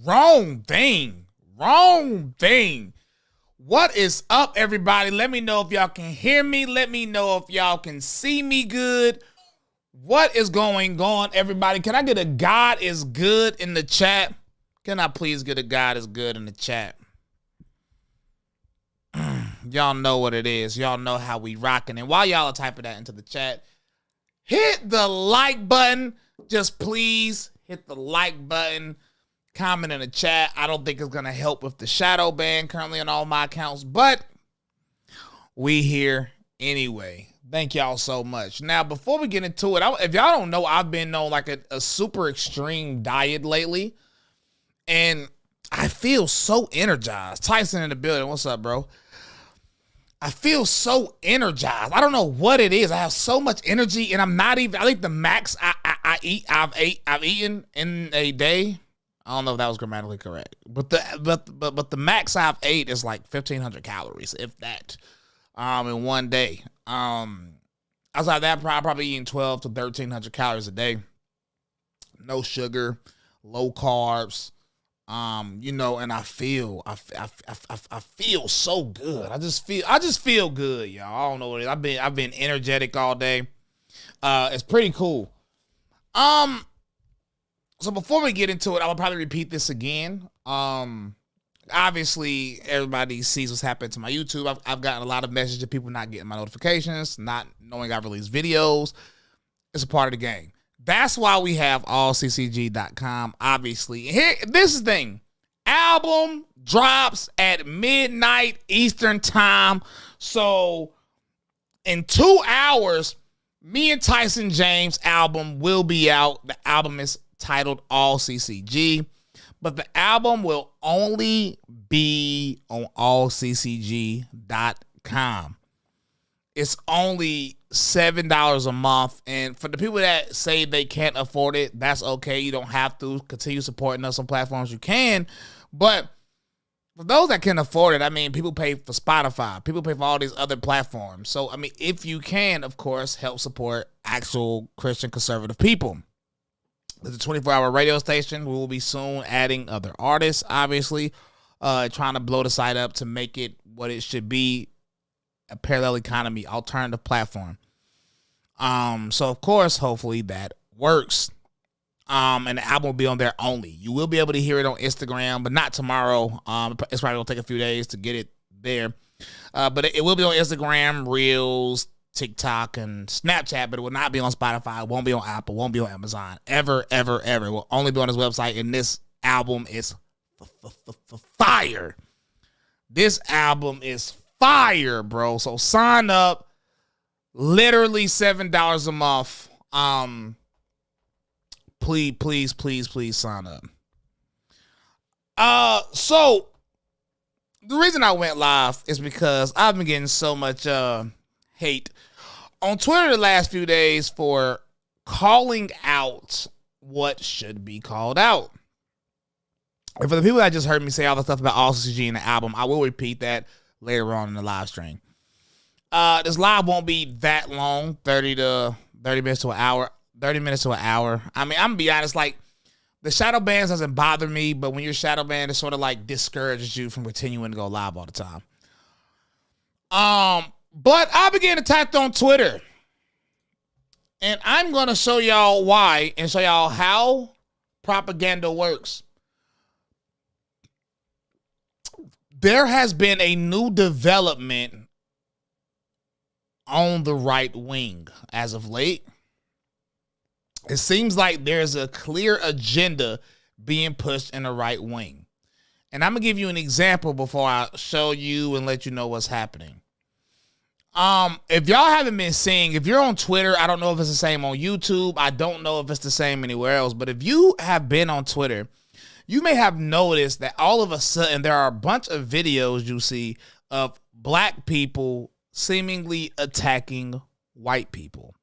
Wrong thing. Wrong thing. What is up, everybody? Let me know if y'all can hear me. Let me know if y'all can see me good. What is going on, everybody? Can I get a God is good in the chat? Can I please get a God is good in the chat? Y'all know what it is. Y'all know how we rocking. And while y'all are typing that into the chat, hit the like button. Just please hit the like button. Comment in the chat. I don't think it's going to help with the shadow ban currently on all my accounts, but we here anyway. Thank y'all so much. Now, before we get into it, if y'all don't know, I've been on like a super extreme diet lately, and I feel so energized. Tyson in the building. What's up, bro? I feel so energized. I don't know what it is. I have so much energy, and I'm not even. I think the max I've eaten in a day. I don't know if that was grammatically correct, but the max I've ate is like 1,500 calories, if that, in one day. Outside of that, probably eating 1,200 to 1,300 calories a day. No sugar, low carbs. And I feel so good. I just feel good, y'all. I don't know what it is. I've been energetic all day. It's pretty cool. So before we get into it, I will probably repeat this again. Obviously everybody sees what's happened to my YouTube. I've gotten a lot of messages of people not getting my notifications, not knowing I release videos. It's a part of the game. That's why we have allccg.com, obviously. Here, this is the thing. Album drops at midnight Eastern time. So in 2 hours, me and Tyson James' album will be out. The album is titled All CCG, but the album will only be on allccg.com. It's only $7 a month, and for the people that say they can't afford it, that's okay. You don't have to continue supporting us on platforms you can, but for those that can afford it, I mean, people pay for Spotify, people pay for all these other platforms. So, I mean, if you can, of course, help support actual Christian conservative people. There's a 24-hour radio station. We will be soon adding other artists, obviously, trying to blow the site up to make it what it should be, a parallel economy, alternative platform. So, of course, hopefully that works. And the album will be on there only. You will be able to hear it on Instagram, but not tomorrow. It's probably going to take a few days to get it there. But it will be on Instagram, Reels, TikTok, and Snapchat, but it will not be on Spotify. It won't be on Apple. It won't be on Amazon. Ever, ever, ever. It will only be on his website, and this album is fire. This album is fire, bro. So sign up. Literally $7 a month. Please sign up. So the reason I went live is because I've been getting so much hate on Twitter the last few days for calling out what should be called out. And for the people that just heard me say all the stuff about All CCG in the album, I will repeat that later on in the live stream. This live won't be that long, 30 minutes to an hour. I mean, I'm going to be honest, like, the shadow bans doesn't bother me, but when you're shadow banned, it sort of, like, discourages you from continuing to go live all the time. But I began attacked on Twitter. And I'm going to show y'all why and show y'all how propaganda works. There has been a new development on the right wing as of late. It seems like there's a clear agenda being pushed in the right wing. And I'm going to give you an example before I show you and let you know what's happening. If y'all haven't been seeing, if you're on Twitter, I don't know if it's the same on YouTube. I don't know if it's the same anywhere else. But if you have been on Twitter, you may have noticed that all of a sudden there are a bunch of videos you see of black people seemingly attacking white people.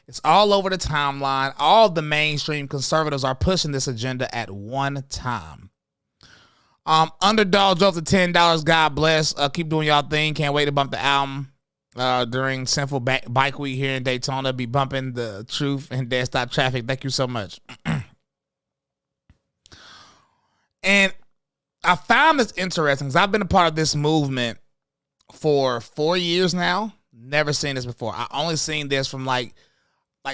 It's all over the timeline. All the mainstream conservatives are pushing this agenda at one time. Underdog dropped to $10. God bless. Keep doing y'all thing. Can't wait to bump the album during Sinful Bike Week here in Daytona. Be bumping the Truth and Dead Stop Traffic. Thank you so much. And I found this interesting because I've been a part of this movement for 4 years now. Never seen this before. I only seen this from like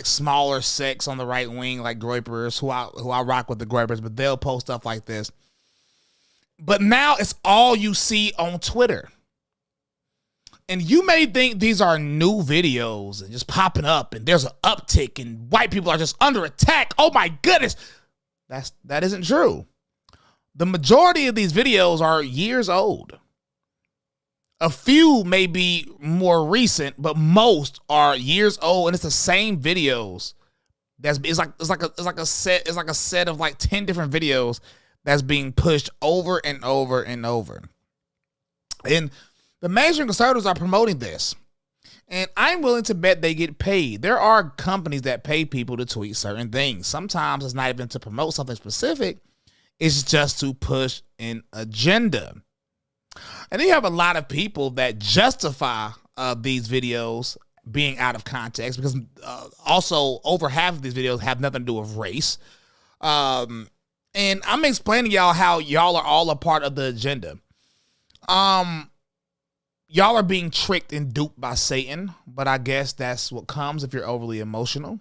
smaller sects on the right wing, like Groypers, who I rock with the Groypers, but they'll post stuff like this. But now it's all you see on Twitter. And you may think these are new videos and just popping up and there's an uptick and white people are just under attack. Oh my goodness. That isn't true. The majority of these videos are years old. A few may be more recent, but most are years old, and it's the same videos. It's like a set of like 10 different videos that's being pushed over and over and over. And the mainstream conservatives are promoting this. And I'm willing to bet they get paid. There are companies that pay people to tweet certain things. Sometimes it's not even to promote something specific. It's just to push an agenda. And then you have a lot of people that justify these videos being out of context because also over half of these videos have nothing to do with race. And I'm explaining to y'all how y'all are all a part of the agenda. Y'all are being tricked and duped by Satan, but I guess that's what comes if you're overly emotional.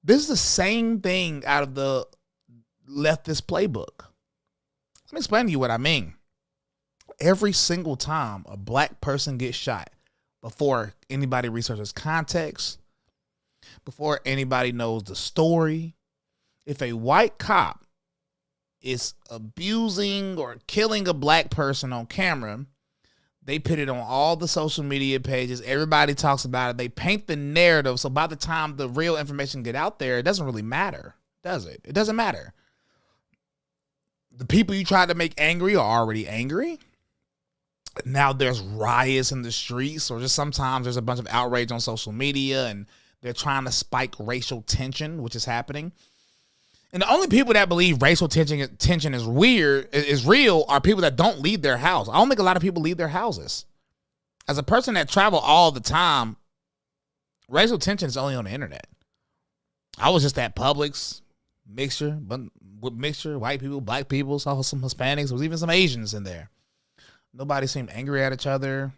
This is the same thing out of the leftist playbook. Let me explain to you what I mean. Every single time a black person gets shot, before anybody researches context, before anybody knows the story, if a white cop is abusing or killing a black person on camera, they put it on all the social media pages. Everybody talks about it. They paint the narrative. So by the time the real information get out there, it doesn't really matter, does it? It doesn't matter. The people you try to make angry are already angry. Now there's riots in the streets, or just sometimes there's a bunch of outrage on social media and they're trying to spike racial tension, which is happening. And the only people that believe racial tension is real are people that don't leave their house. I don't think a lot of people leave their houses. As a person that travel all the time, racial tension is only on the internet. I was just at Publix, mixture, white people, black people, saw some Hispanics, there was even some Asians in there. Nobody seemed angry at each other.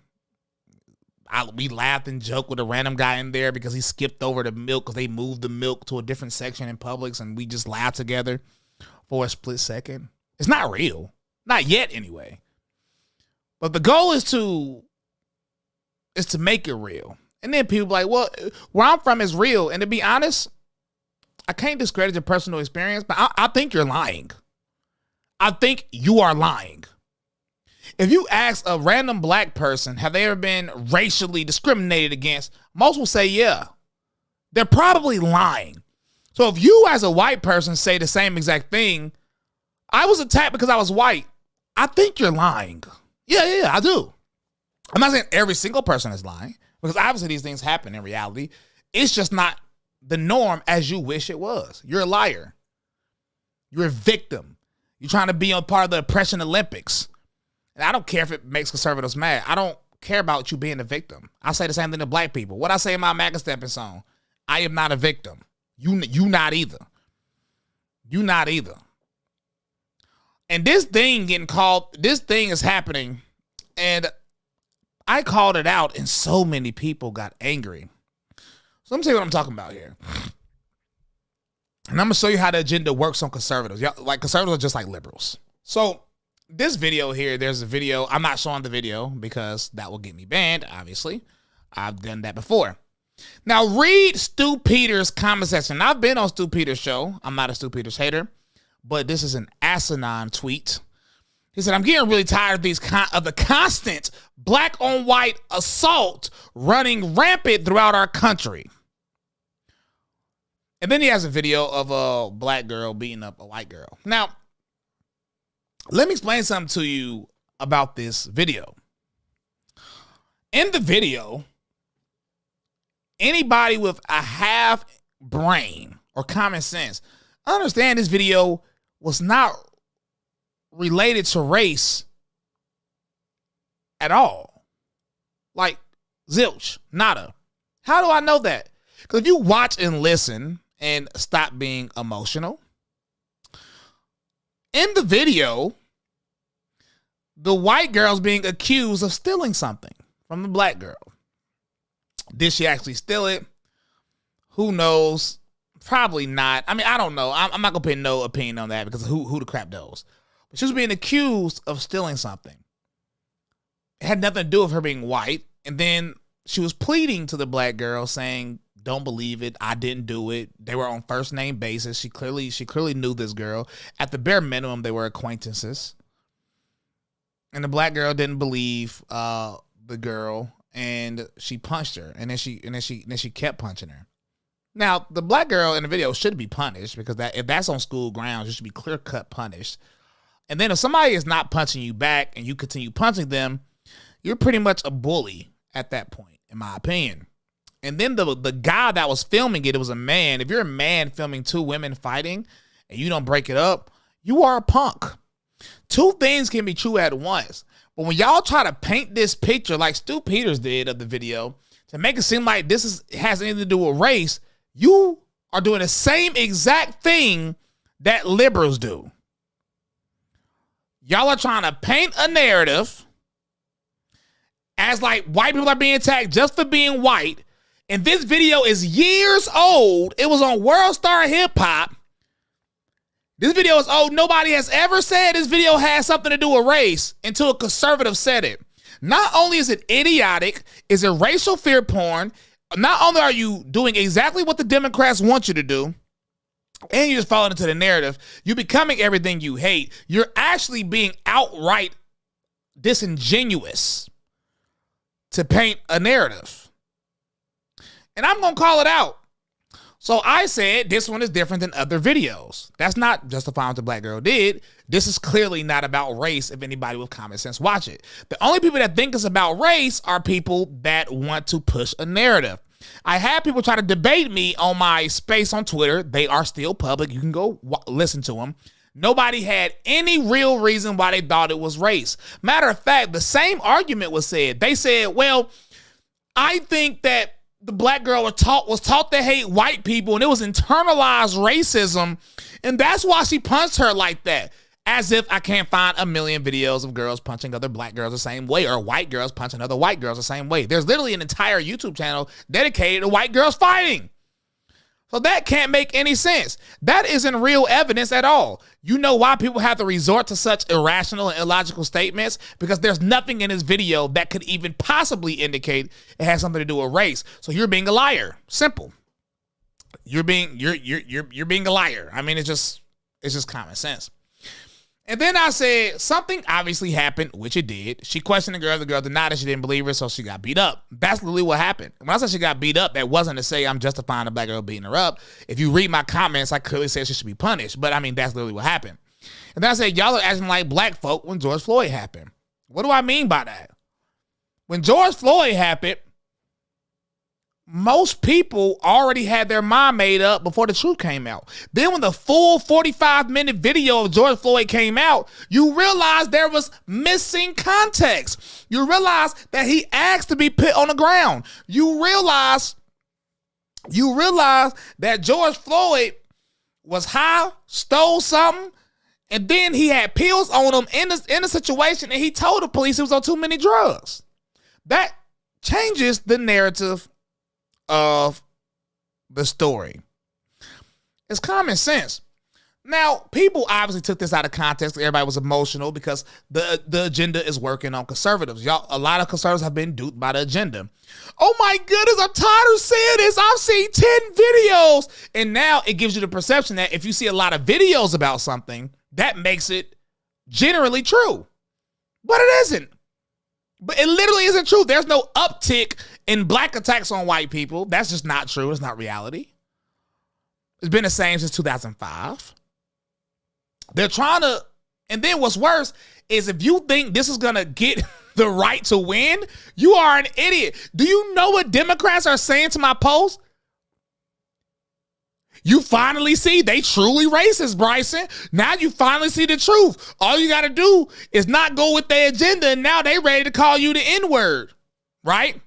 We laughed and joked with a random guy in there because he skipped over the milk because they moved the milk to a different section in Publix, and we just laughed together for a split second. It's not real. Not yet, anyway. But the goal is to make it real. And then people are like, well, where I'm from is real. And to be honest, I can't discredit your personal experience, but I think you're lying. I think you are lying. If you ask a random black person, have they ever been racially discriminated against? Most will say, yeah. They're probably lying. So if you as a white person say the same exact thing, I was attacked because I was white, I think you're lying. Yeah, I do. I'm not saying every single person is lying, because obviously these things happen in reality. It's just not the norm as you wish it was. You're a liar. You're a victim. You're trying to be a part of the oppression Olympics. And I don't care if it makes conservatives mad. I don't care about you being a victim. I say the same thing to black people. What I say in my MAGA Stepping song, I am not a victim. You not either. You not either. And this thing is happening, and I called it out, and so many people got angry. So let me tell you what I'm talking about here. And I'm going to show you how the agenda works on conservatives. Like, conservatives are just like liberals. So this video here, there's a video. I'm not showing the video because that will get me banned, obviously. I've done that before. Now, read Stu Peters' comment section. I've been on Stu Peters' show. I'm not a Stu Peters hater, but this is an asinine tweet. He said, I'm getting really tired of the constant black on white assault running rampant throughout our country. And then he has a video of a black girl beating up a white girl. Now, let me explain something to you about this video. In the video, anybody with a half brain or common sense, understand this video was not related to race at all. Like, zilch, nada. How do I know that? Because if you watch and listen and stop being emotional, In the video, the white girl's being accused of stealing something from the black girl. Did she actually steal it? Who knows? Probably not. I mean, I don't know. I'm not going to put no opinion on that because who the crap knows? But she was being accused of stealing something. It had nothing to do with her being white. And then she was pleading to the black girl saying, don't believe it. I didn't do it. They were on first name basis. She clearly knew this girl. At the bare minimum, they were acquaintances. And the black girl didn't believe the girl, and she punched her. And then she kept punching her. Now, the black girl in the video should be punished because if that's on school grounds, you should be clear-cut punished. And then if somebody is not punching you back and you continue punching them, you're pretty much a bully at that point, in my opinion. And then the guy that was filming it was a man. If you're a man filming two women fighting and you don't break it up, you are a punk. Two things can be true at once. But when y'all try to paint this picture like Stu Peters did of the video to make it seem like this has anything to do with race, you are doing the same exact thing that liberals do. Y'all are trying to paint a narrative as like white people are being attacked just for being white. And this video is years old. It was on World Star Hip Hop. This video is old. Nobody has ever said this video has something to do with race until a conservative said it. Not only is it idiotic, is it racial fear porn, not only are you doing exactly what the Democrats want you to do, and you're just falling into the narrative, you're becoming everything you hate. You're actually being outright disingenuous to paint a narrative. And I'm going to call it out. So I said this one is different than other videos. That's not justifying what the black girl did. This is clearly not about race if anybody with common sense watch it. The only people that think it's about race are people that want to push a narrative. I had people try to debate me on my space on Twitter. They are still public. You can go listen to them. Nobody had any real reason why they thought it was race. Matter of fact, the same argument was said. They said, well, I think that the black girl was taught to hate white people and it was internalized racism. And that's why she punched her like that. As if I can't find a million videos of girls punching other black girls the same way or white girls punching other white girls the same way. There's literally an entire YouTube channel dedicated to white girls fighting. So that can't make any sense. That isn't real evidence at all. You know why people have to resort to such irrational and illogical statements? Because there's nothing in this video that could even possibly indicate it has something to do with race. So you're being a liar. Simple. You're being a liar. I mean, it's just common sense. And then I said something obviously happened, which it did. She questioned the girl. The girl denied that she didn't believe her, so she got beat up. That's literally what happened. When I said she got beat up, that wasn't to say I'm justifying a black girl beating her up. If you read my comments, I clearly said she should be punished. But I mean, that's literally what happened. And then I said, y'all are acting like black folk when George Floyd happened. What do I mean by that? When George Floyd happened, most people already had their mind made up before the truth came out. Then when the full 45-minute video of George Floyd came out, you realize there was missing context. You realize that he asked to be put on the ground. You realize that George Floyd was high, stole something, and then he had pills on him in the situation, and he told the police he was on too many drugs. That changes the narrative of the story. It's common sense. Now, people obviously took this out of context. Everybody was emotional because the agenda is working on conservatives. Y'all, a lot of conservatives have been duped by the agenda. Oh my goodness, I'm tired of saying this. I've seen 10 videos. And now it gives you the perception that if you see a lot of videos about something, that makes it generally true. But it isn't. But it literally isn't true. There's no uptick in black attacks on white people. That's just not true. It's not reality. It's been the same since 2005. They're trying to, and then what's worse is if you think this is going to get the right to win, you are an idiot. Do you know what Democrats are saying to my post? You finally see they truly racist, Bryson. Now you finally see the truth. All you got to do is not go with their agenda, and now they ready to call you the N-word, right?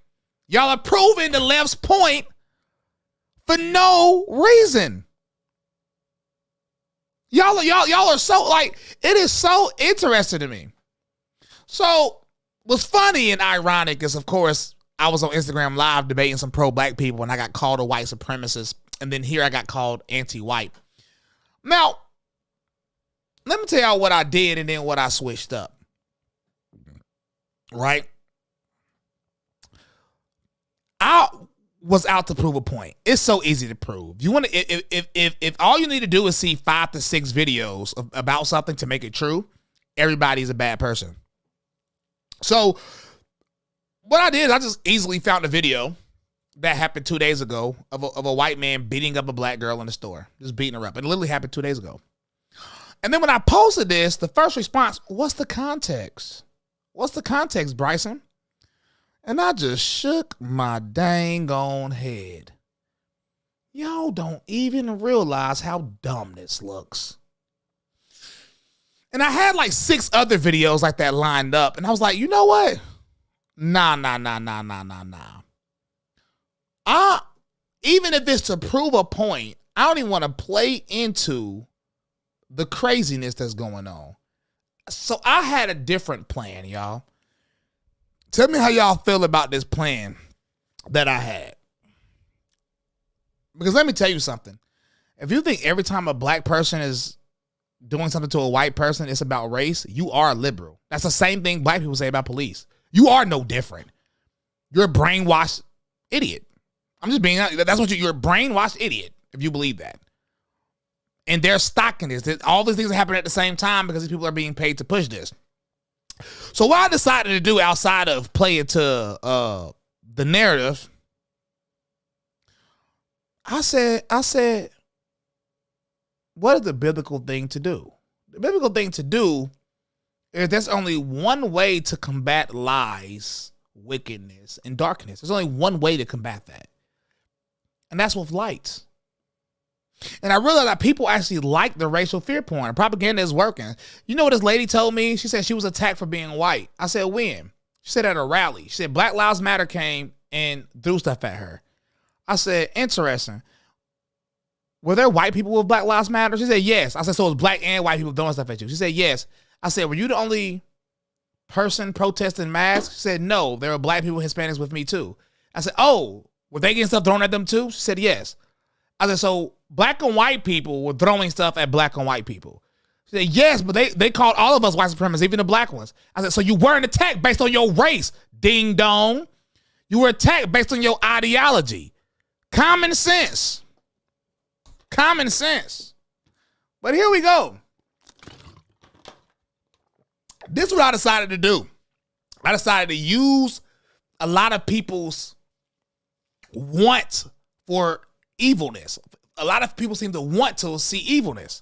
Y'all are proving the left's point for no reason. Y'all are so, like, it is so interesting to me. So what's funny and ironic is, of course, I was on Instagram Live debating some pro-black people, and I got called a white supremacist, and then here I got called anti-white. Now, let me tell y'all what I did and then what I switched up. Right? I was out to prove a point. It's so easy to prove. You want to, if all you need to do is see 5 to 6 videos about something to make it true, everybody's a bad person. So what I did, I just easily found a video that happened 2 days ago of a white man beating up a black girl in the store, just beating her up. It literally happened 2 days ago. And then when I posted this, the first response, what's the context? What's the context, Bryson? And I just shook my dang on head. Y'all don't even realize how dumb this looks. And I had like 6 other videos like that lined up. And I was like, you know what? Nah. Even if it's to prove a point, I don't even want to play into the craziness that's going on. So I had a different plan, y'all. Tell me how y'all feel about this plan that I had. Because let me tell you something. If you think every time a black person is doing something to a white person, it's about race, you are a liberal. That's the same thing black people say about police. You are no different. You're a brainwashed idiot. I'm just being honest. That's what you're a brainwashed idiot if you believe that. And they're stocking this. All these things are happening at the same time because these people are being paid to push this. So what I decided to do outside of play it to the narrative, I said, what is the biblical thing to do? The biblical thing to do is there's only one way to combat lies, wickedness, and darkness. There's only one way to combat that. And that's with light. And I realized that people actually like the racial fear porn. Propaganda is working. You know what this lady told me? She said she was attacked for being white. I said, when? She said at a rally. She said Black Lives Matter came and threw stuff at her. I said, interesting. Were there white people with Black Lives Matter? She said, yes. I said, so it was black and white people throwing stuff at you? She said, yes. I said, were you the only person protesting masks? She said, no, there were black people, Hispanics with me too. I said, oh, were they getting stuff thrown at them too? She said, yes. I said, so black and white people were throwing stuff at black and white people? She said, yes, but they called all of us white supremacists, even the black ones. I said, so you weren't attacked based on your race, ding dong. You were attacked based on your ideology. Common sense. Common sense. But here we go. This is what I decided to do. I decided to use a lot of people's want for evilness. A lot of people seem to want to see evilness.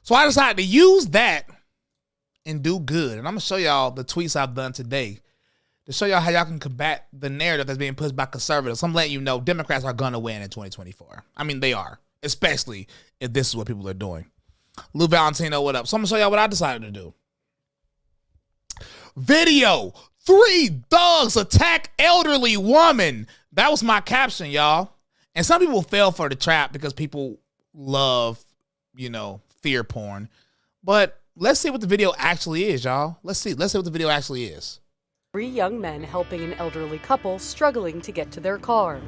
So I decided to use that and do good. And I'm going to show y'all the tweets I've done today to show y'all how y'all can combat the narrative that's being pushed by conservatives. I'm letting you know Democrats are going to win in 2024. I mean, they are, especially if this is what people are doing. Lou Valentino, what up? So I'm going to show y'all what I decided to do. Video, 3 thugs attack elderly woman. That was my caption, y'all. And some people fell for the trap because people love, fear porn. But let's see what the video actually is, y'all. Let's see what the video actually is. 3 young men helping an elderly couple struggling to get to their car.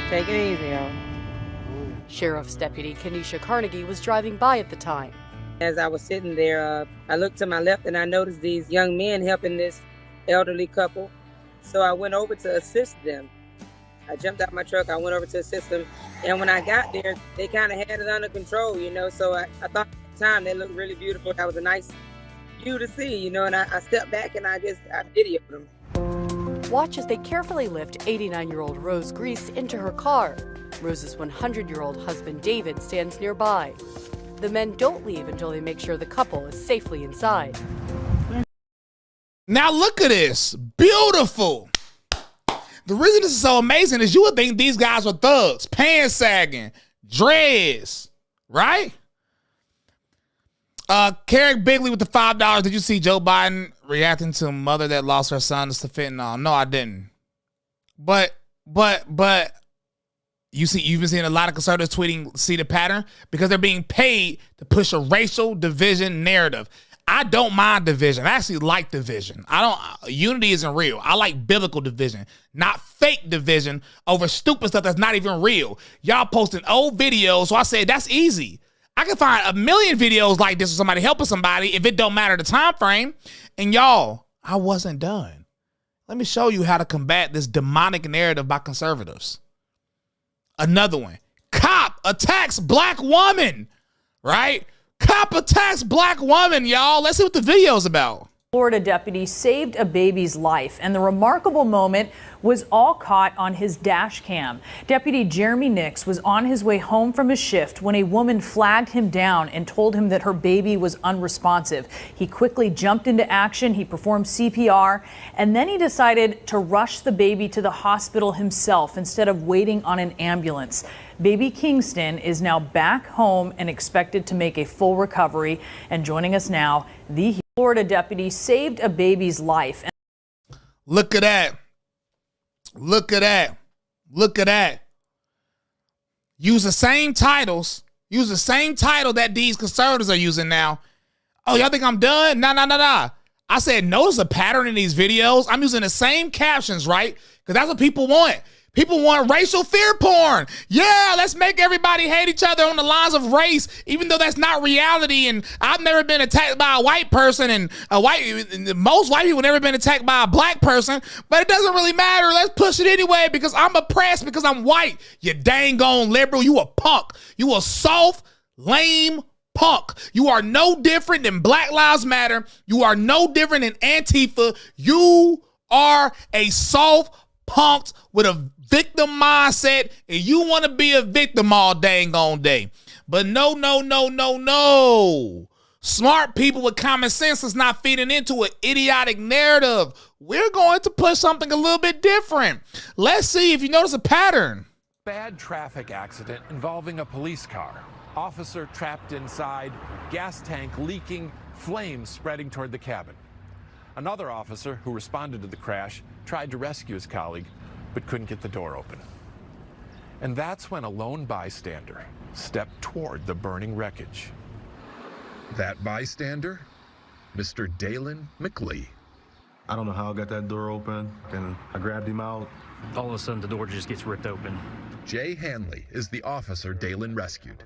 Take it easy, y'all. Sheriff's Deputy Kenesha Carnegie was driving by at the time. As I was sitting there, I looked to my left and I noticed these young men helping this elderly couple. So I went over to assist them. I jumped out my truck, I went over to assist them. And when I got there, they kind of had it under control, So I thought at the time they looked really beautiful. That was a nice view to see, And I stepped back and I videoed them. Watch as they carefully lift 89-year-old Rose Grease into her car. Rose's 100-year-old husband, David, stands nearby. The men don't leave until they make sure the couple is safely inside. Now look at this. Beautiful. The reason this is so amazing is you would think these guys were thugs, pants sagging, dreads, right? Carrick Bigley with the $5. Did you see Joe Biden reacting to a mother that lost her son to fentanyl? No, I didn't. But You've been seeing a lot of conservatives tweeting, see the pattern, because they're being paid to push a racial division narrative. I don't mind division. I actually like division. Unity isn't real. I like biblical division, not fake division over stupid stuff that's not even real. Y'all posting old videos, so I said that's easy. I can find a million videos like this of somebody helping somebody if it don't matter the time frame. And y'all, I wasn't done. Let me show you how to combat this demonic narrative by conservatives. Another one. Cop attacks black woman, right? Cop attacks black woman, y'all. Let's see what the video's about. Florida deputy saved a baby's life, and the remarkable moment was all caught on his dash cam. Deputy Jeremy Nix was on his way home from his shift when a woman flagged him down and told him that her baby was unresponsive. He quickly jumped into action. He performed CPR, and then he decided to rush the baby to the hospital himself instead of waiting on an ambulance. Baby Kingston is now back home and expected to make a full recovery. And joining us now, the Florida deputy saved a baby's life. Look at that. Look at that. Look at that. Use the same titles. Use the same title that these conservatives are using now. Oh, y'all think I'm done? Nah. I said, notice a pattern in these videos. I'm using the same captions, right? Because that's what people want. People want racial fear porn. Yeah, let's make everybody hate each other on the lines of race, even though that's not reality. And I've never been attacked by a white person, and most white people never been attacked by a black person. But it doesn't really matter. Let's push it anyway because I'm oppressed because I'm white. You dang on liberal. You a punk. You a soft, lame punk. You are no different than Black Lives Matter. You are no different than Antifa. You are a soft punk with a victim mindset, and you want to be a victim all dang on day. But no. Smart people with common sense is not feeding into an idiotic narrative. We're going to push something a little bit different. Let's see if you notice a pattern. Bad traffic accident involving a police car. Officer trapped inside, gas tank leaking, flames spreading toward the cabin. Another officer who responded to the crash tried to rescue his colleague, but couldn't get the door open. And that's when a lone bystander stepped toward the burning wreckage. That bystander? Mr. Dalen McLee. I don't know how I got that door open, and I grabbed him out. All of a sudden, the door just gets ripped open. Jay Hanley is the officer Dalen rescued.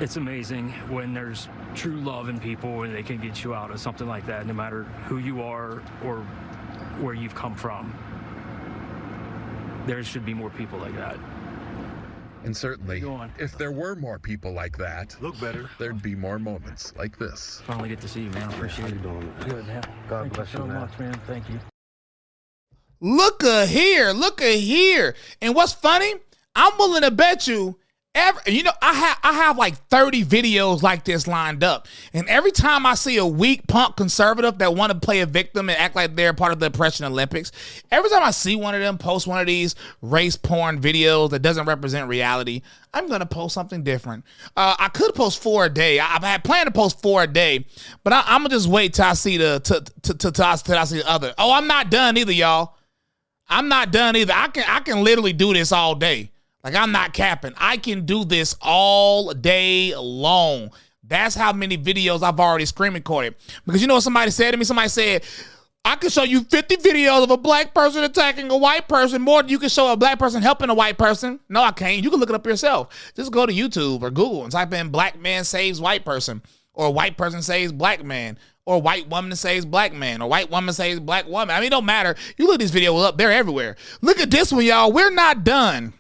It's amazing when there's true love in people and they can get you out of something like that, no matter who you are or where you've come from. There should be more people like that. And certainly, if there were more people like that, Look better. there'd be more moments like this. Finally get to see you, man. I appreciate it. Good, man. God Thank bless you so you, man. much, man. Thank you. Look at here. And what's funny? I'm willing to bet you I have like 30 videos like this lined up. And every time I see a weak punk conservative that want to play a victim and act like they're part of the oppression Olympics, every time I see one of them post one of these race porn videos that doesn't represent reality, I'm going to post something different. I could post 4 a day. I had planned to post 4 a day, but I'm going to just wait till I see the other. Oh, I'm not done either, y'all. I'm not done either. I can literally do this all day. Like, I'm not capping. I can do this all day long. That's how many videos I've already screen recorded. Because you know what somebody said to me? Somebody said, I can show you 50 videos of a black person attacking a white person more than you can show a black person helping a white person. No, I can't. You can look it up yourself. Just go to YouTube or Google and type in black man saves white person, or white person saves black man, or white woman saves black man, or white woman saves black woman. I mean, it don't matter. You look these videos up. They're everywhere. Look at this one, y'all. We're not done.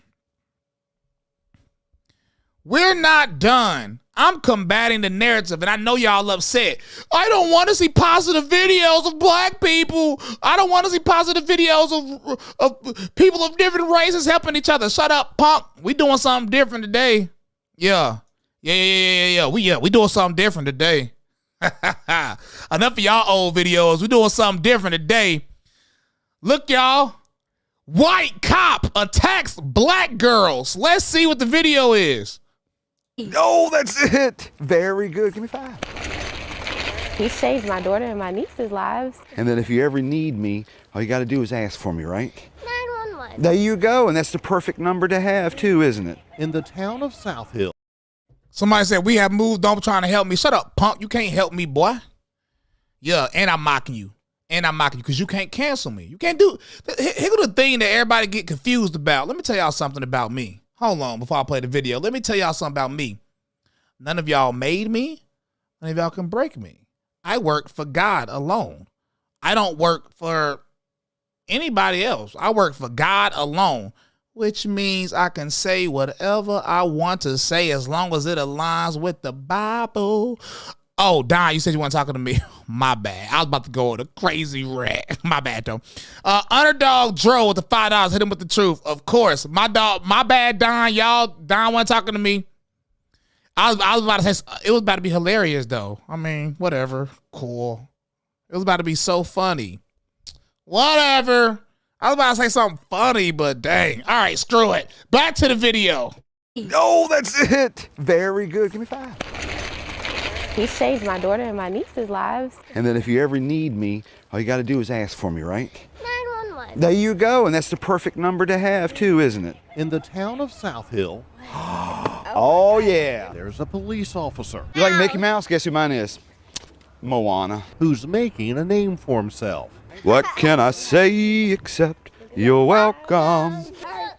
We're not done. I'm combating the narrative, and I know y'all upset. I don't want to see positive videos of black people. I don't want to see positive videos of people of different races helping each other. Shut up, punk. We doing something different today. Yeah. We doing something different today. Enough of y'all old videos. We doing something different today. Look, y'all. White cop attacks black girls. Let's see what the video is. Oh, that's it. Very good. Give me 5. He saved my daughter and my niece's lives. And then if you ever need me, all you got to do is ask for me, right? 911. There you go, and that's the perfect number to have too, isn't it? In the town of South Hill. Somebody said, we have moved on trying to help me. Shut up, punk. You can't help me, boy. Yeah, and I'm mocking you. And I'm mocking you because you can't cancel me. You can't do. Here's the thing that everybody get confused about. Let me tell y'all something about me. Hold on before I play the video. Let me tell y'all something about me. None of y'all made me. None of y'all can break me. I work for God alone. I don't work for anybody else. I work for God alone, which means I can say whatever I want to say as long as it aligns with the Bible. Oh, Don, you said you weren't talking to me. My bad. I was about to go on a crazy rant. My bad, though. Underdog Dro with the $5. Hit him with the truth. Of course. My bad, Don. Don wasn't talking to me. I was about to say, it was about to be hilarious, though. I mean, whatever. Cool. It was about to be so funny. Whatever. I was about to say something funny, but dang. All right, screw it. Back to the video. Oh, that's it. Very good. Give me 5. He saved my daughter and my niece's lives. And then if you ever need me, all you got to do is ask for me, right? 911. There you go, and that's the perfect number to have too, isn't it? In the town of South Hill. Oh, yeah. There's a police officer. You like Mickey Mouse? Guess who mine is? Moana. Who's making a name for himself. What can I say except you're welcome?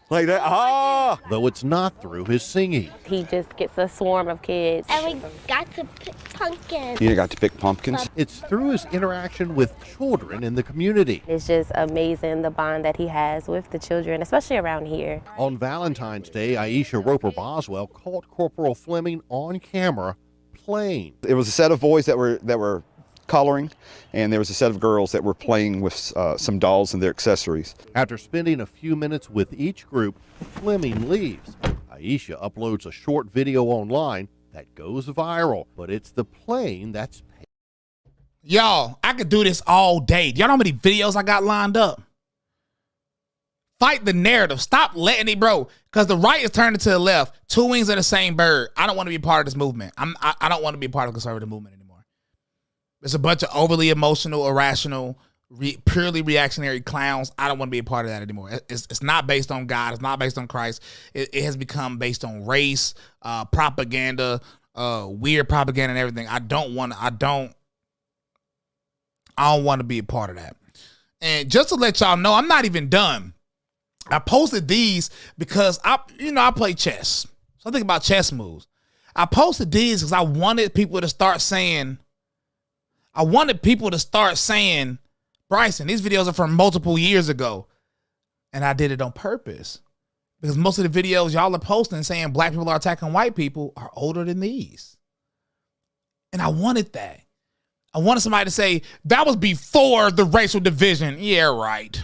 Like that. Ah! Though it's not through his singing. He just gets a swarm of kids. And we got to pick pumpkins. You got to pick pumpkins? It's through his interaction with children in the community. It's just amazing the bond that he has with the children, especially around here. On Valentine's Day, Aisha Roper Boswell caught Corporal Fleming on camera playing. It was a set of boys that were coloring, and there was a set of girls that were playing with some dolls and their accessories. After spending a few minutes with each group, Fleming leaves. Aisha uploads a short video online that goes viral, but it's the playing that's paid. Y'all, I could do this all day. Y'all know how many videos I got lined up? Fight the narrative. Stop letting it, bro. Because the right is turning to the left. Two wings of the same bird. I don't want to be a part of this movement. I don't want to be a part of the conservative movement anymore. It's a bunch of overly emotional, irrational, purely reactionary clowns. I don't want to be a part of that anymore. It's not based on God. It's not based on Christ. It has become based on race, propaganda, weird propaganda and everything. I don't want to be a part of that. And just to let y'all know, I'm not even done. I posted these because I play chess. So I think about chess moves. I posted these because I wanted people to start saying, Bryson, these videos are from multiple years ago. And I did it on purpose. Because most of the videos y'all are posting saying black people are attacking white people are older than these. And I wanted that. I wanted somebody to say, that was before the racial division. Yeah, right.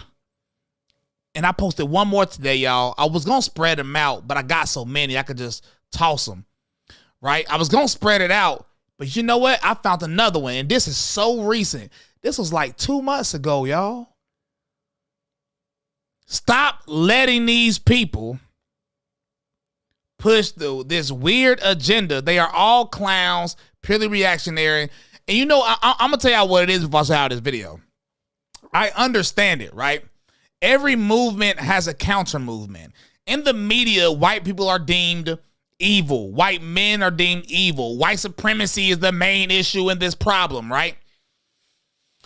And I posted one more today, y'all. I was going to spread them out, but I got so many I could just toss them. Right? I was going to spread it out. But you know what? I found another one, and this is so recent. This was like 2 months ago, y'all. Stop letting these people push this weird agenda. They are all clowns, purely reactionary. And you know, I'm going to tell y'all what it is before I say out this video. I understand it, right? Every movement has a counter movement. In the media, white people are deemed evil. White men are deemed evil. White supremacy is the main issue in this problem, right?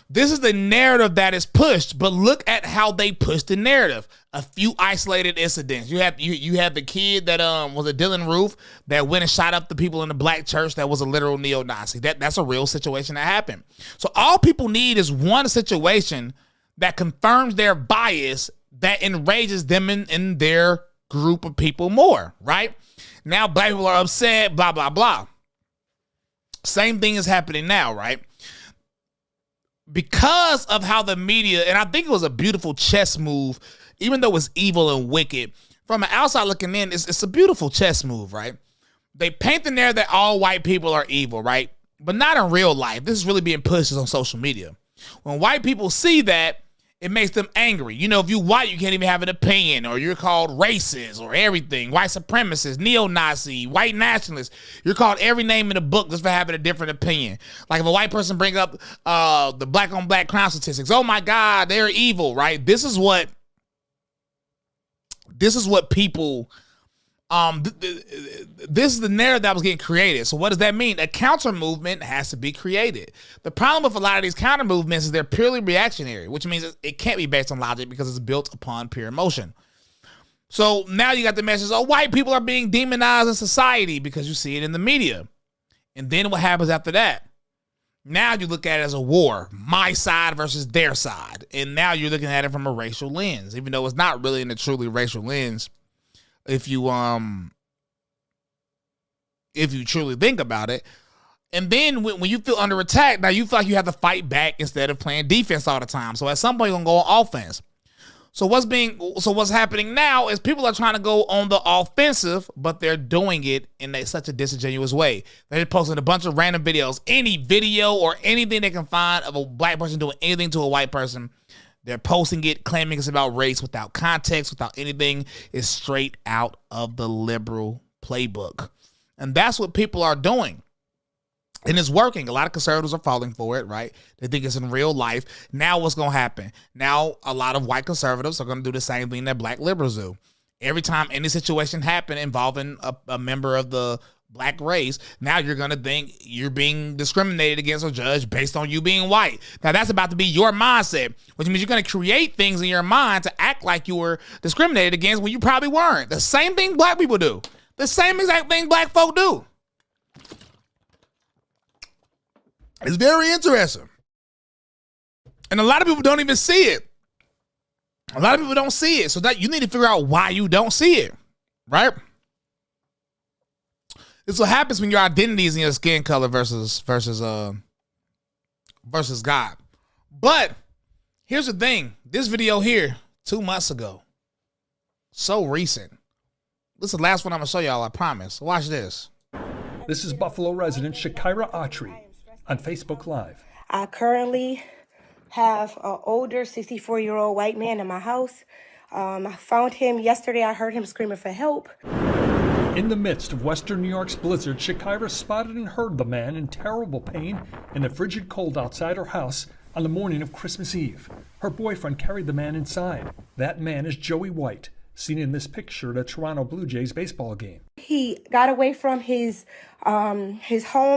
This is the narrative that is pushed, but look at how they push the narrative. A few isolated incidents. You have the kid that was a Dylan Roof that went and shot up the people in the black church that was a literal neo-Nazi. That's a real situation that happened. So all people need is one situation that confirms their bias that enrages them in their group of people more, right? Now black people are upset, blah, blah, blah. Same thing is happening now, right? Because of how the media, and I think it was a beautiful chess move, even though it's evil and wicked, from an outside looking in, it's a beautiful chess move, right? They paint the narrative that all white people are evil, right? But not in real life. This is really being pushed on social media. When white people see that, it makes them angry. You know, if you're white, you can't even have an opinion, or you're called racist or everything. White supremacist, neo-Nazi, white nationalist. You're called every name in the book just for having a different opinion. Like if a white person bring up the black on black crime statistics, oh my God, they're evil, right? This is what this is what people, this is the narrative that was getting created. So what does that mean? A counter movement has to be created. The problem with a lot of these counter movements is they're purely reactionary, which means it can't be based on logic because it's built upon pure emotion. So now you got the message, oh, white people are being demonized in society because you see it in the media. And then what happens after that? Now you look at it as a war, my side versus their side. And now you're looking at it from a racial lens, even though it's not really in a truly racial lens. If you truly think about it. And then when you feel under attack, now you feel like you have to fight back instead of playing defense all the time. So at some point you're gonna go on offense. So what's happening now is people are trying to go on the offensive, but they're doing it in such a disingenuous way. They're posting a bunch of random videos, any video or anything they can find of a black person doing anything to a white person. They're posting it, claiming it's about race without context, without anything. It's straight out of the liberal playbook. And that's what people are doing. And it's working. A lot of conservatives are falling for it, right? They think it's in real life. Now what's going to happen? Now a lot of white conservatives are going to do the same thing that black liberals do. Every time any situation happen involving a member of the black race, now you're going to think you're being discriminated against or judged based on you being white. Now that's about to be your mindset, which means you're going to create things in your mind to act like you were discriminated against when you probably weren't. The same thing black people do. The same exact thing black folk do. It's very interesting. And a lot of people don't even see it. A lot of people don't see it. So that you need to figure out why you don't see it. Right? This is what happens when your identity is in your skin color versus God. But here's the thing. This video here, 2 months ago. So recent. This is the last one I'm going to show y'all, I promise. Watch this. This is Buffalo resident Shakira Autry on Facebook Live. I currently have an older 64-year-old white man in my house. I found him yesterday. I heard him screaming for help. In the midst of Western New York's blizzard, Shakira spotted and heard the man in terrible pain in the frigid cold outside her house on the morning of Christmas Eve. Her boyfriend carried the man inside. That man is Joey White, seen in this picture at a Toronto Blue Jays baseball game. He got away from his home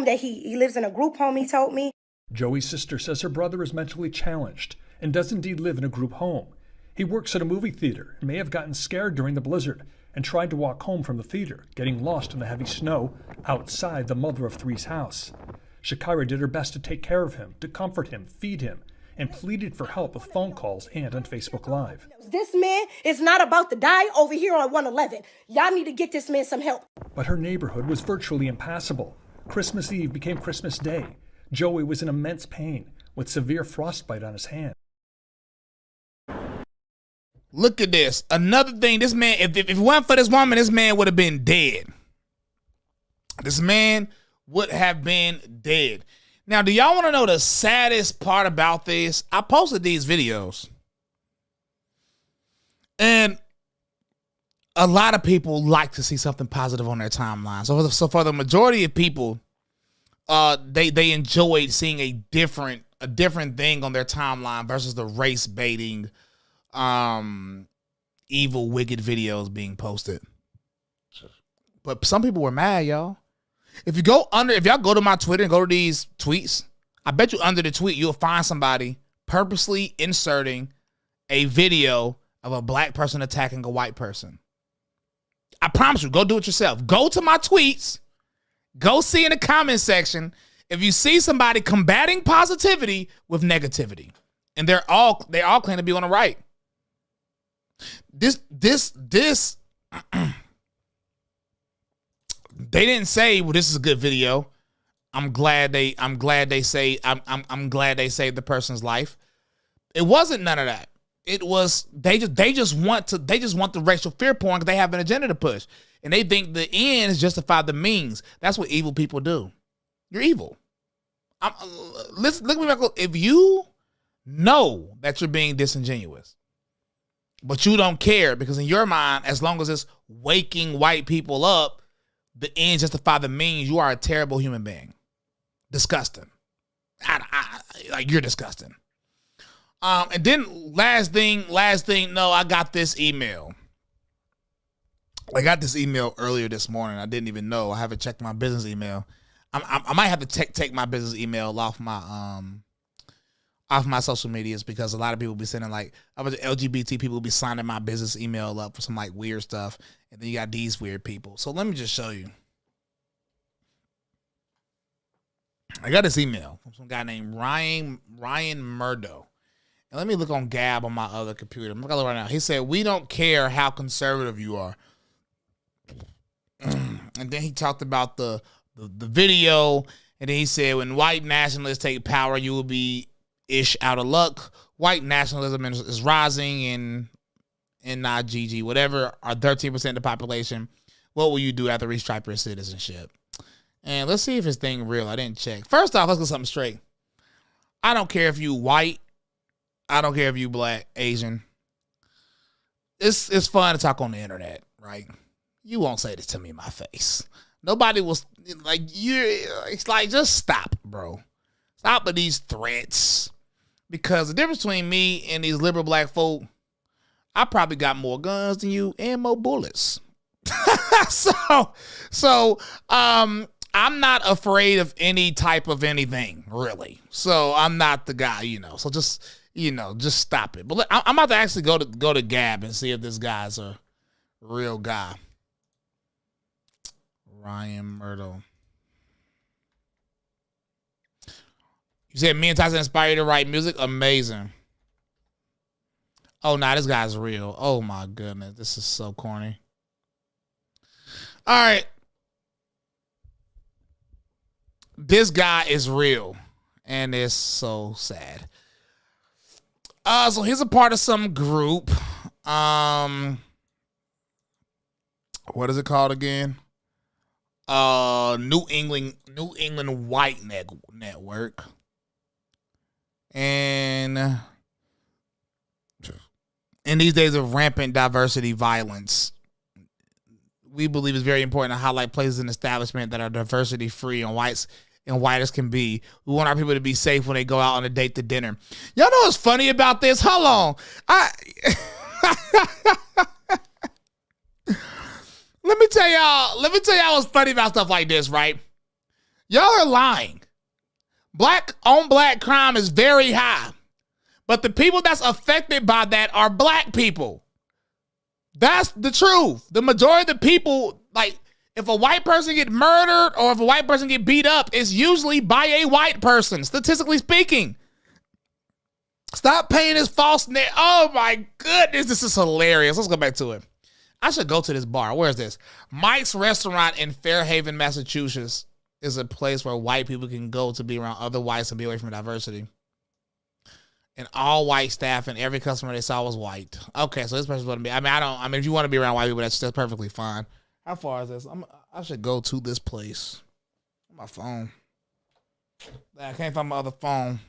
that he lives in a group home, he told me. Joey's sister says her brother is mentally challenged and does indeed live in a group home. He works at a movie theater and may have gotten scared during the blizzard and tried to walk home from the theater, getting lost in the heavy snow outside the mother of three's house. Shakira did her best to take care of him, to comfort him, feed him, and pleaded for help with phone calls and on Facebook Live. This man is not about to die over here on 111. Y'all need to get this man some help. But her neighborhood was virtually impassable. Christmas Eve became Christmas Day. Joey was in immense pain with severe frostbite on his hand. Look at this. Another thing, this man, if it wasn't for this woman, this man would have been dead. This man would have been dead. Now, do y'all want to know the saddest part about this? I posted these videos. And a lot of people like to see something positive on their timeline. So for the majority of people, they enjoyed seeing a different thing on their timeline versus the race baiting, evil, wicked videos being posted. But some people were mad, y'all. If y'all go to my Twitter and go to these tweets, I bet you under the tweet, you'll find somebody purposely inserting a video of a black person attacking a white person. I promise you, go do it yourself. Go to my tweets, go see in the comment section if you see somebody combating positivity with negativity. And they all claim to be on the right. This they didn't say, well, this is a good video. I'm glad they saved the person's life. It wasn't none of that. It was they just want the racial fear porn because they have an agenda to push. And they think the ends justify the means. That's what evil people do. You're evil. Look at me back. If you know that you're being disingenuous, but you don't care because in your mind, as long as it's waking white people up, the ends justify the means, you are a terrible human being. Disgusting. Like, you're disgusting. And then last thing, no, I got this email. I got this email earlier this morning. I didn't even know. I haven't checked my business email. I might have to take my business email off my social medias because a lot of people be sending like a bunch of LGBT people be signing my business email up for some like weird stuff, and then you got these weird people. So let me just show you. I got this email from some guy named Ryan Murdo. And let me look on Gab on my other computer. I'm looking right now. He said, "We don't care how conservative you are." And then he talked about the video, and then he said, "When white nationalists take power, you will be ish out of luck. White nationalism is rising in not GG, whatever, are 13% of the population. What will you do after restripe your citizenship?" And let's see if his thing real. I didn't check. First off, let's get something straight. I don't care if you white. I don't care if you black, Asian. It's fun to talk on the internet, right? You won't say this to me in my face. Nobody will, like, it's like, just stop, bro. Stop with these threats. Because the difference between me and these liberal black folk, I probably got more guns than you and more bullets. So I'm not afraid of any type of anything, really. So I'm not the guy, So just stop it. But I'm about to actually go to Gab and see if this guy's a real guy. Ryan Murdo. You said me and Tyson inspired you to write music? Amazing. Oh, nah, this guy's real. Oh, my goodness. This is so corny. All right. This guy is real. And it's so sad. So he's a part of some group. What is it called again? New England White Network. And in these days of rampant diversity violence, we believe it's very important to highlight places in establishment that are diversity free and white as can be. We want our people to be safe when they go out on a date to dinner. Y'all know what's funny about this? Hold on. Let me tell y'all what's funny about stuff like this, right? Y'all are lying. Black on black crime is very high. But the people that's affected by that are black people. That's the truth. The majority of the people, like, if a white person get murdered or if a white person get beat up, it's usually by a white person, statistically speaking. Stop paying this false net. Oh my goodness, this is hilarious. Let's go back to it. I should go to this bar. Where is this? Mike's Restaurant in Fairhaven, Massachusetts is a place where white people can go to be around other whites and be away from diversity. And all white staff and every customer they saw was white. Okay, so this person's going to be, if you want to be around white people, that's perfectly fine. How far is this? I should go to this place. My phone. I can't find my other phone.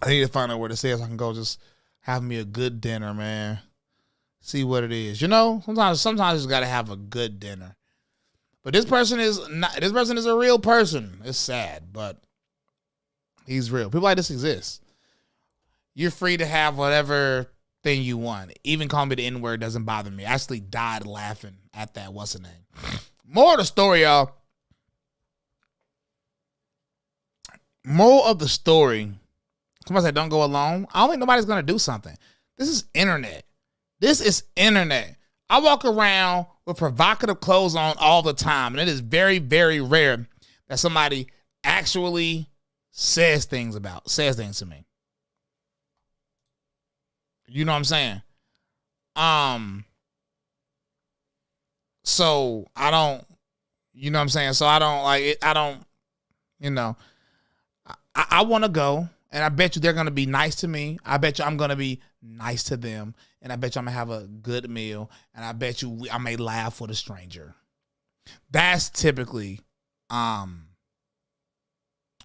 I need to find out where this is. So I can go just have me a good dinner, man. See what it is. Sometimes you just got to have a good dinner. But this person is a real person. It's sad, but he's real. People like this exist. You're free to have whatever thing you want. Even calling me the N-word doesn't bother me. I actually died laughing at that. What's the name? More of the story, y'all. More of the story. Somebody said, don't go alone. I don't think nobody's going to do something. This is internet. This is internet. I walk around with provocative clothes on all the time, and it is very, very rare that somebody actually says things to me. You know what I'm saying? So I don't, you know what I'm saying? So I don't like it. I don't, I want to go, and I bet you they're going to be nice to me. I bet you I'm going to be nice to them. And I bet you I'm going to have a good meal. And I bet you I may laugh with a stranger. That's typically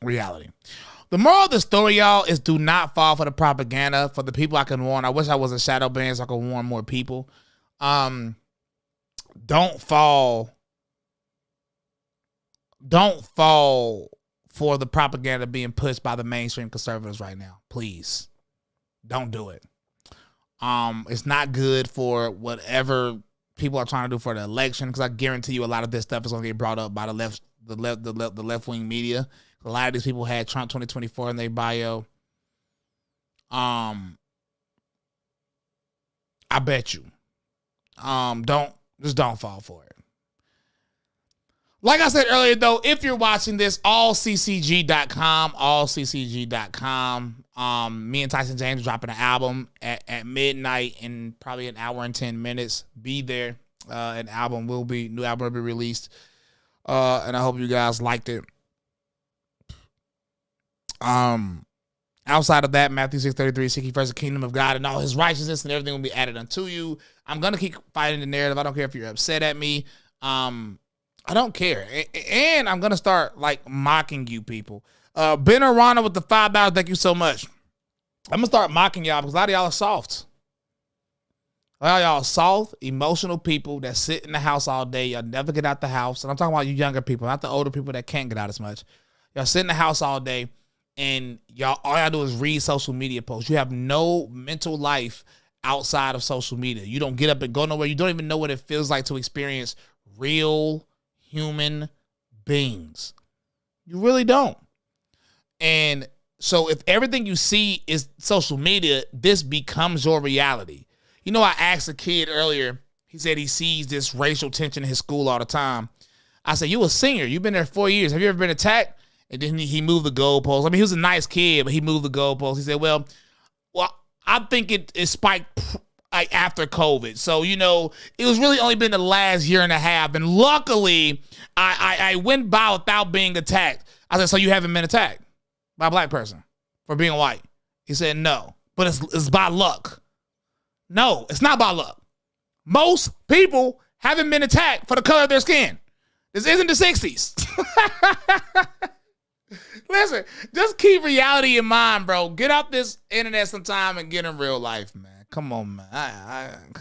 reality. The moral of the story, y'all, is do not fall for the propaganda. For the people I can warn, I wish I was a shadow ban so I could warn more people. Don't fall for the propaganda being pushed by the mainstream conservatives right now. Please. Don't do it. It's not good for whatever people are trying to do for the election, because I guarantee you a lot of this stuff is going to get brought up by the left wing media. A lot of these people had Trump 2024 in their bio. I bet you. Don't fall for it. Like I said earlier, though, if you're watching this, allccg.com. Me and Tyson James are dropping an album at midnight in probably an hour and 10 minutes. Be there. New album will be released. And I hope you guys liked it. Outside of that, Matthew 6:33, seek ye first the kingdom of God and all his righteousness, and everything will be added unto you. I'm going to keep fighting the narrative. I don't care if you're upset at me. I don't care. And I'm going to start, mocking you people. Ben Arana with the $5, thank you so much. I'm going to start mocking y'all because a lot of y'all are soft. A lot of y'all are soft, emotional people that sit in the house all day. Y'all never get out the house. And I'm talking about you younger people, not the older people that can't get out as much. Y'all sit in the house all day, and all y'all do is read social media posts. You have no mental life outside of social media. You don't get up and go nowhere. You don't even know what it feels like to experience real human beings. You really don't. And so if everything you see is social media, this becomes your reality. You know, I asked a kid earlier, he said he sees this racial tension in his school all the time. I said, you a senior, you've been there 4 years. Have you ever been attacked? And then he moved the goalposts. I mean, he was a nice kid, but he moved the goalposts. He said, well, I think it spiked after COVID. So, it was really only been the last year and a half. And luckily, I went by without being attacked. I said, so you haven't been attacked by a black person for being white? He said, no, but it's by luck. No, it's not by luck. Most people haven't been attacked for the color of their skin. This isn't the 60s. Listen, just keep reality in mind, bro. Get off this internet sometime and get in real life, man. Come on, man.